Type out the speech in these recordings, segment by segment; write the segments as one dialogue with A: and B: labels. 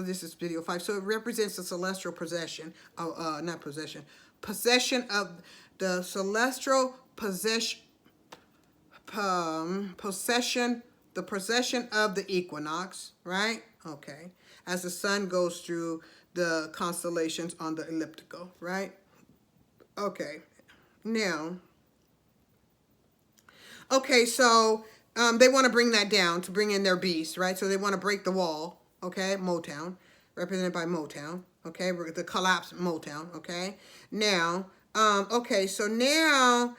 A: This is video 5. So it represents the celestial possession. Not possession. Possession of the celestial possession. Possession. The possession of the equinox. Right? Okay. As the sun goes through the constellations on the elliptical. Right? Okay. Now. Okay, so they want to bring that down to bring in their beast, right? So they want to break the wall, okay? Motown, represented by Motown, okay? The collapse Motown, okay? Now, okay, so now,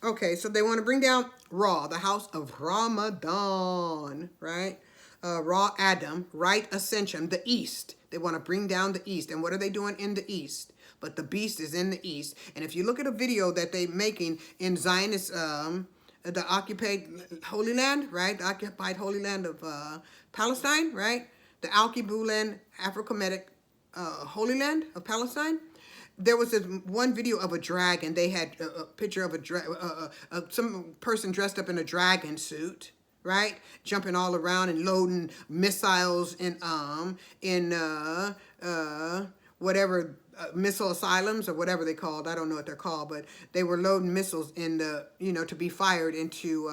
A: okay, so they want to bring down Ra, the house of Ramadan, right? Ra Adam, right ascension, the east. They want to bring down the east. And what are they doing in the east? But the beast is in the east. And if you look at a video that they're making in Zionist, the occupied Holy Land, right? The occupied Holy Land of Palestine, right? The Al-Kibu land, Afro-Kemetic Holy Land of Palestine. There was this one video of a dragon. They had a picture of some person dressed up in a dragon suit, right? Jumping all around and loading missiles in whatever missile asylums or whatever they called. I don't know what they're called, but they were loading missiles in the, to be fired into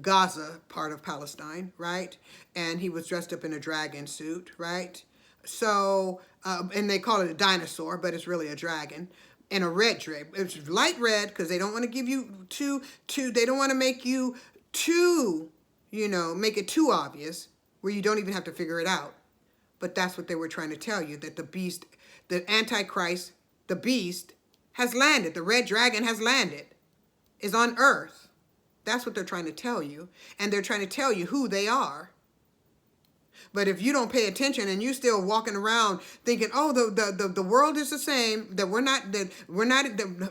A: Gaza part of Palestine, right? And he was dressed up in a dragon suit, right? So, and they call it a dinosaur, but it's really a dragon. And a red drape. It's light red because they don't want to give you they don't want to make you make it too obvious where you don't even have to figure it out. But that's what they were trying to tell you, that the beast, the Antichrist, the beast has landed. The red dragon has landed, is on earth. That's what they're trying to tell you. And they're trying to tell you who they are. But if you don't pay attention and you still walking around thinking, oh, the world is the same, that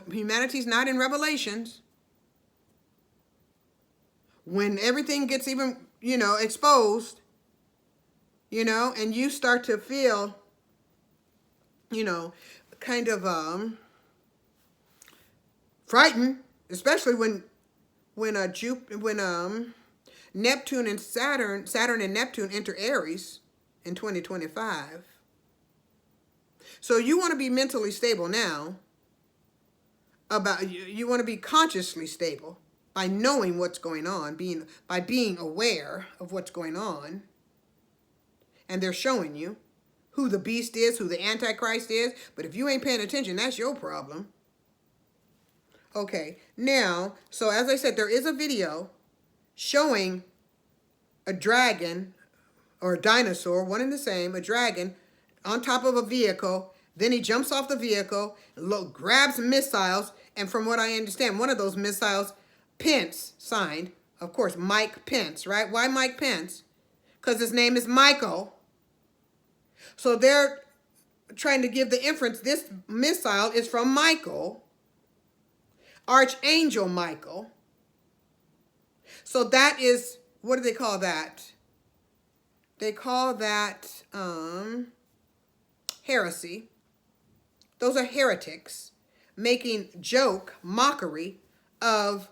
A: humanity's not in Revelations. When everything gets even, exposed, and you start to feel, kind of frightened, especially when Neptune and Saturn and Neptune enter Aries in 2025. So you want to be mentally stable now. You want to be consciously stable by knowing what's going on, by being aware of what's going on. And they're showing you who the beast is, who the Antichrist is. But if you ain't paying attention, that's your problem. Okay, now, so as I said, there is a video showing a dragon or a dinosaur, one and the same, a dragon on top of a vehicle. Then he jumps off the vehicle, grabs missiles, and from what I understand, one of those missiles, Pence signed, of course, Mike Pence, right? Why Mike Pence? Because his name is Michael. So they're trying to give the inference this missile is from Michael, Archangel Michael. So that is, what do they call that? They call that heresy. Those are heretics making mockery of,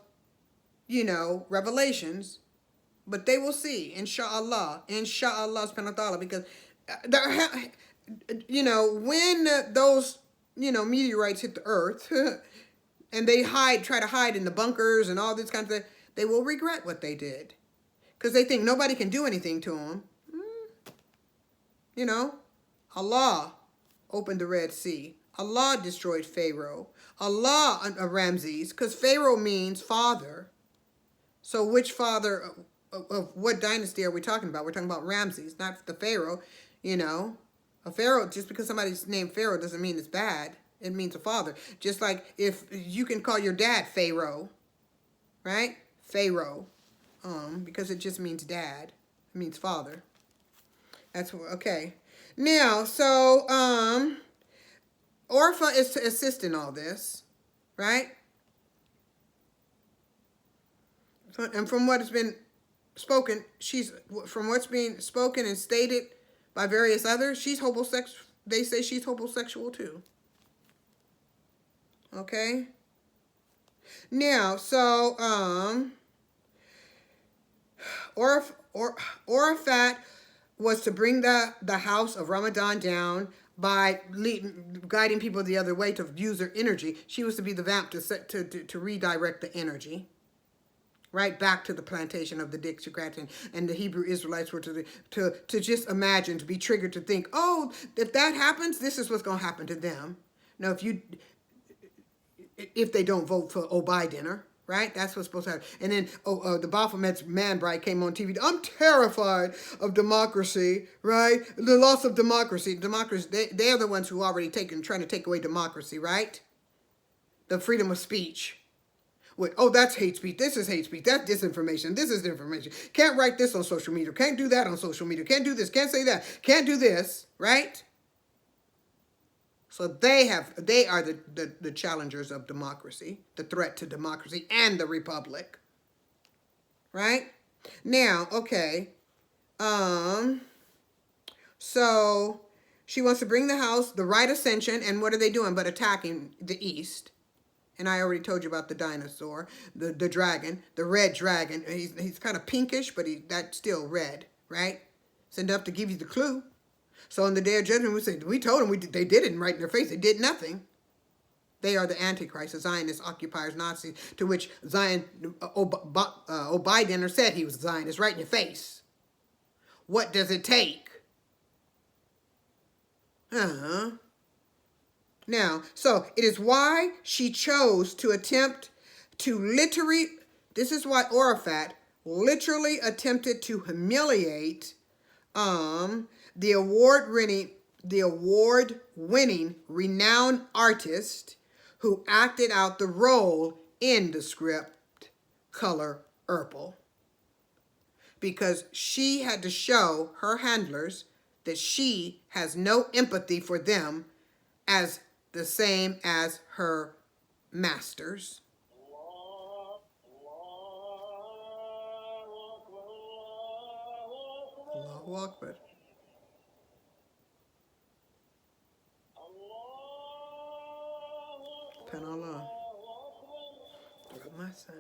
A: Revelations. But they will see, inshallah subhanahu wa ta'ala, because, when those, meteorites hit the earth and they try to hide in the bunkers and all this kind of thing, they will regret what they did because they think nobody can do anything to them. Allah opened the Red Sea. Allah destroyed Pharaoh. Allah, Ramses, because Pharaoh means father. So which father of what dynasty are we talking about? We're talking about Ramses, not the Pharaoh. A Pharaoh, just because somebody's named Pharaoh doesn't mean it's bad. It means a father. Just like if you can call your dad Pharaoh, right? Pharaoh, because it just means dad. It means father. That's okay. Now, so Orpha is to assist in all this, right? And from what has been spoken, from what's being spoken and stated by various others, she's homosexual. They say she's homosexual too. Okay. Now, so Orpha or Orphat was to bring the house of Ramadan down by guiding people the other way to use their energy. She was to be the vamp to redirect the energy right back to the plantation of the Dixie and the Hebrew Israelites were to just imagine, to be triggered to think, oh, if that happens, this is what's going to happen to them. Now, if they don't vote for Biden, right? That's what's supposed to happen. And then the Baphomet's man bride came on TV. I'm terrified of democracy, right? The loss of democracy. They're the ones who already trying to take away democracy, right? The freedom of speech. With, oh, that's hate speech. This is hate speech. That's disinformation. This is disinformation. Can't write this on social media. Can't do that on social media. Can't do this. Can't say that. Can't do this, right? So they are the challengers of democracy, the threat to democracy and the republic. Right? Now, okay. So she wants to bring the house, the right ascension, and what are they doing but attacking the east? And I already told you about the dinosaur, the dragon, the red dragon. He's kind of pinkish, but that's still red, right? It's enough to give you the clue. So on the day of judgment, we told them they did it right in their face. They did nothing. They are the Antichrist, the Zionists, occupiers, Nazis, to which Biden said he was a Zionist right in your face. What does it take? Now, so it is why she chose to attempt to this is why Orphat literally attempted to humiliate the award-winning renowned artist who acted out the role in the script Color Purple. Because she had to show her handlers that she has no empathy for them as the same as her masters. Allahu Akbar. Depend on Allah. Look at my side.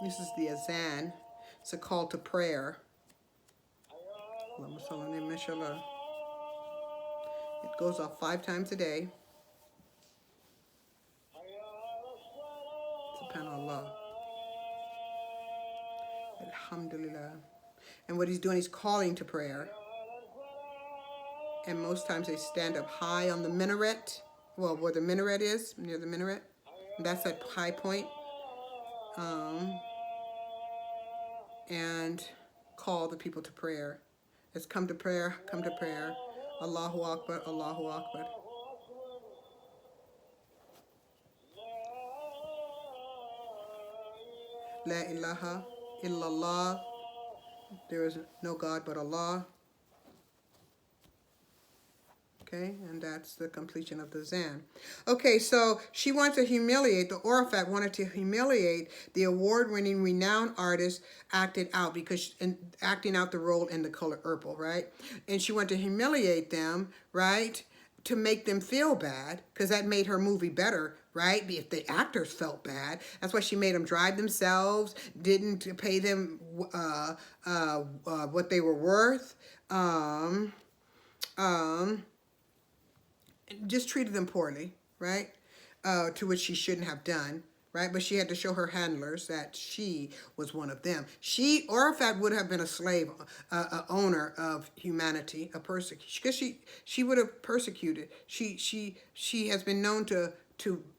A: This is the azan. It's a call to prayer. It goes off 5 times a day. Subhanallah. Alhamdulillah. And what he's doing, he's calling to prayer. And most times they stand up high on the minaret. Well, where the minaret is, near the minaret. And that's that high point. And call the people to prayer. Let's come to prayer, come to prayer. Allahu Akbar, Allahu Akbar. La ilaha illallah. There is no God but Allah. Okay, and that's the completion of the Zan. Okay, so she wants to humiliate, the Orphat wanted to humiliate the award-winning renowned artist acting out the role in the color purple, right? And she wanted to humiliate them, right? To make them feel bad, because that made her movie better, right? If the actors felt bad, that's why she made them drive themselves, didn't pay them what they were worth, just treated them poorly, right? To which she shouldn't have done, right? But she had to show her handlers that she was one of them. Orphat would have been a slave, a owner of humanity, a persecutor, because she would have persecuted. She has been known to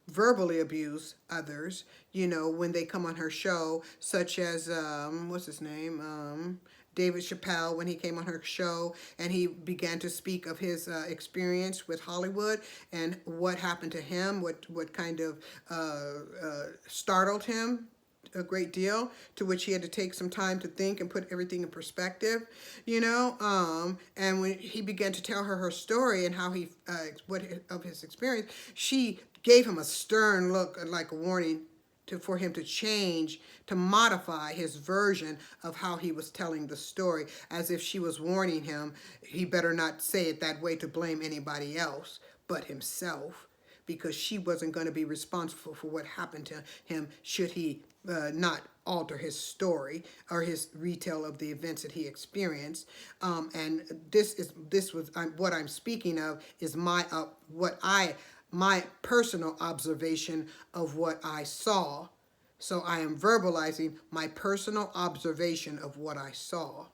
A: verbally abuse others, you know, when they come on her show, such as what's his name? David Chappelle, when he came on her show and he began to speak of his experience with Hollywood and what happened to him, what kind of startled him a great deal, to which he had to take some time to think and put everything in perspective, and when he began to tell her story and how he, what of his experience, she gave him a stern look, like a warning for him to change, to modify his version of how he was telling the story, as if she was warning him he better not say it that way to blame anybody else but himself, because she wasn't going to be responsible for what happened to him should he not alter his story or his retell of the events that he experienced. And what I'm speaking of is my personal observation of what I saw. So I am verbalizing my personal observation of what I saw.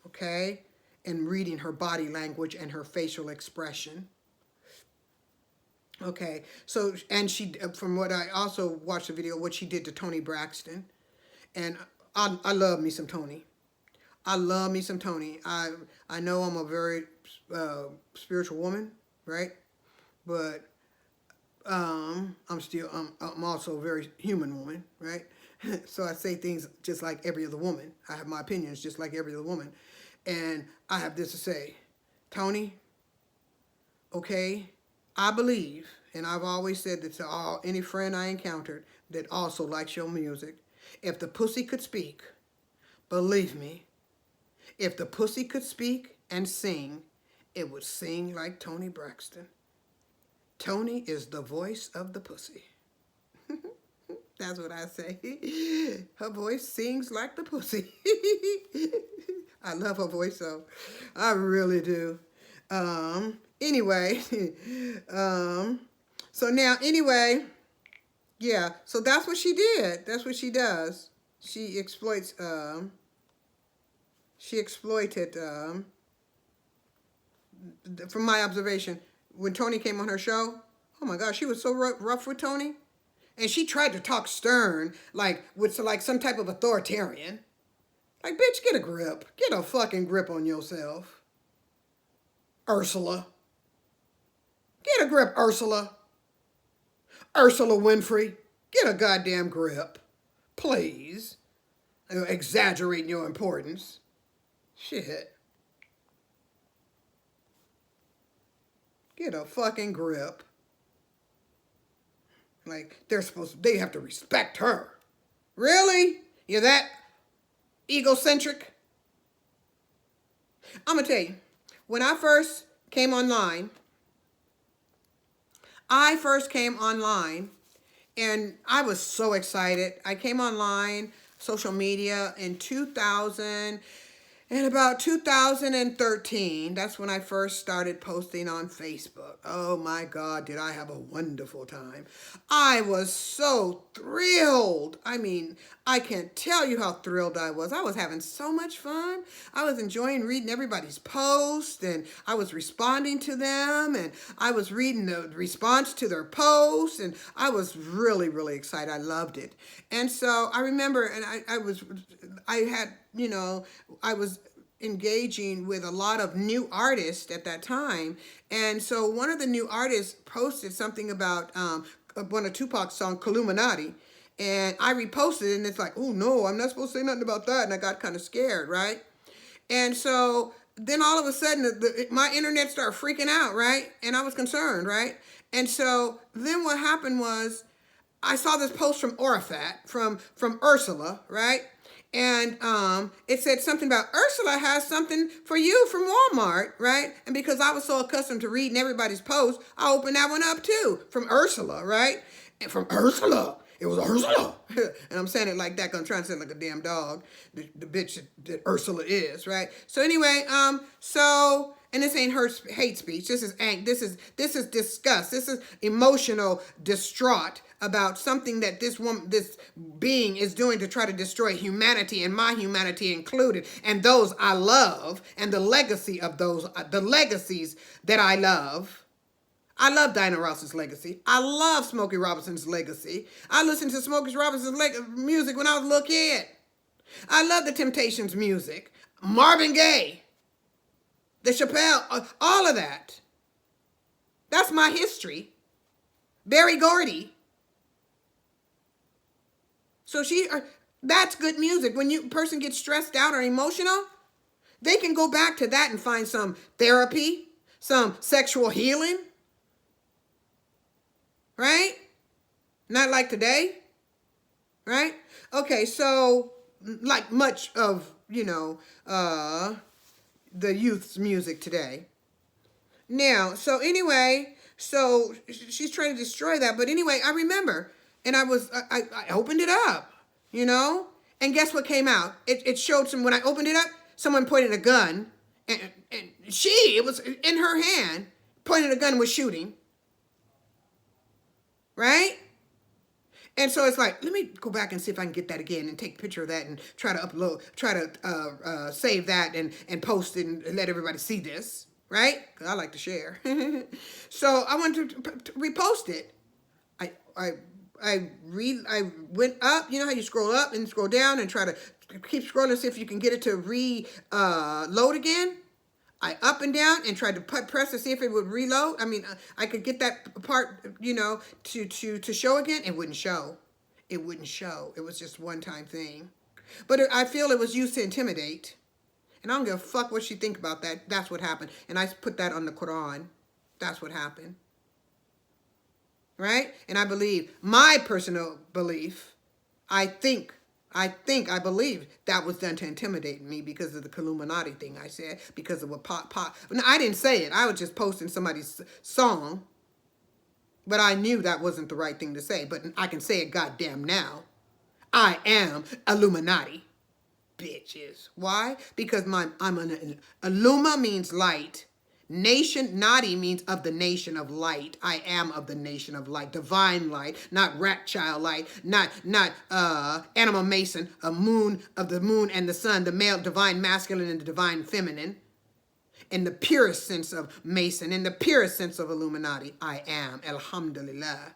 A: Okay? And reading her body language and her facial expression. Okay, so, and she, from what I also watched the video, what she did to Toni Braxton. And I love me some Toni. I love me some Toni. I know I'm a very spiritual woman, right? But I'm also a very human woman, right? So I say things just like every other woman. I have my opinions just like every other woman. And I have this to say, Toni, okay, I believe, and I've always said this to any friend I encountered that also likes your music, if the pussy could speak, believe me, if the pussy could speak and sing, it would sing like Toni Braxton. Toni is the voice of the pussy. That's what I say. Her voice sings like the pussy. I love her voice, though. I really do. Anyway, so now, anyway, yeah, so that's what she did. That's what she does. She exploited, from my observation, when Toni came on her show, oh my gosh, she was so rough with Toni. And she tried to talk stern, like with some type of authoritarian. Like, bitch, get a grip. Get a fucking grip on yourself. Ursula. Get a grip, Ursula. Ursula Winfrey. Get a goddamn grip. Please. Exaggerating your importance. Shit. Get a fucking grip. Like, they have to respect her. Really? You're that egocentric? I'm going to tell you, when I first came online, and I was so excited. I came online, social media, in 2000, and about 2013, that's when I first started posting on Facebook. Oh my God, did I have a wonderful time. I was so thrilled. I mean, I can't tell you how thrilled I was. I was having so much fun. I was enjoying reading everybody's posts, and I was responding to them, and I was reading the response to their posts, and I was really, really excited. I loved it. And so I remember, and I was engaging with a lot of new artists at that time. And so one of the new artists posted something about one of Tupac's song, Illuminati. And I reposted it, and it's like, oh no, I'm not supposed to say nothing about that. And I got kind of scared, right? And so then all of a sudden, my internet started freaking out, right? And I was concerned, right? And so then what happened was, I saw this post from Orifat, from Ursula, right? And it said something about Ursula has something for you from Walmart, right? And because I was so accustomed to reading everybody's posts, I opened that one up too, from Ursula, right? And from Ursula. It was Ursula. And I'm saying it like that because I'm trying to say it like a damn dog, the bitch that Ursula is, right? So anyway, and this ain't her hate speech. This is disgust. This is emotional distraught about something that this being is doing to try to destroy humanity, and my humanity included, and those I love, and the legacy of those, the legacies that I love. I love Diana Ross's legacy. I love Smokey Robinson's legacy. I listened to Smokey Robinson's music when I was a little kid. I love the Temptations music. Marvin Gaye. The Chappelle. All of that. That's my history. Berry Gordy. So that's good music. When you person gets stressed out or emotional, they can go back to that and find some therapy, some sexual healing, right? Not like today, right? Okay, so like much of, the youth's music today. Now, so anyway, so she's trying to destroy that. But anyway, I remember, and I opened it up, and guess what came out? It showed when I opened it up, someone pointed a gun, and it was in her hand, pointed a gun, was shooting, right? And so it's like, let me go back and see if I can get that again and take a picture of that and try to save that and post it and let everybody see this, right? Because I like to share. So I wanted to repost it. I went up. You know how you scroll up and scroll down and try to keep scrolling, see if you can get it to load again. I up and down and tried to press to see if it would reload. I mean, I could get that part, to show again. It wouldn't show. It wouldn't show. It was just one-time thing. But I feel it was used to intimidate. And I don't give a fuck what you think about that. That's what happened. And I put that on the Quran. That's what happened. Right? And I believe, my personal belief, I believe that was done to intimidate me because of the Illuminati thing I said, because of what No, I didn't say it. I was just posting somebody's song, but I knew that wasn't the right thing to say. But I can say it goddamn now. I am Illuminati, bitches. Why? Because I'm an Illuma means light. Nation, Nadi means of the nation of light. I am of the nation of light. Divine light, not rat child light, not animal mason, a moon of the moon and the sun, the male divine masculine and the divine feminine. In the purest sense of Mason, in the purest sense of Illuminati, I am. Alhamdulillah.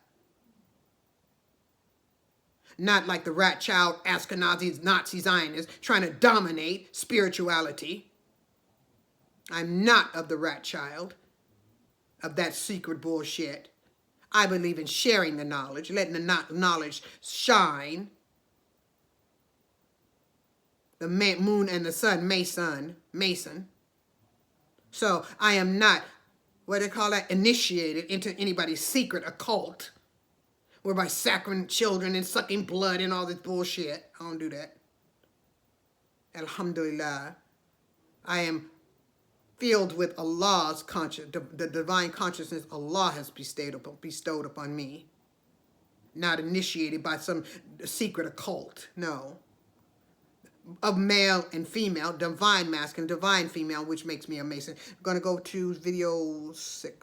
A: Not like the rat child, Ashkenazis, Nazi Zionists trying to dominate spirituality. I'm not of the rat child, of that secret bullshit. I believe in sharing the knowledge, letting the knowledge shine. The moon and the sun, Mason. So I am not, what do they call that, initiated into anybody's secret occult, whereby sacring children and sucking blood and all this bullshit. I don't do that. Alhamdulillah. I am filled with Allah's the divine consciousness Allah has bestowed upon me. Not initiated by some secret occult, no. Of male and female, divine masculine, divine female, which makes me a Mason. I'm going to go to video 6.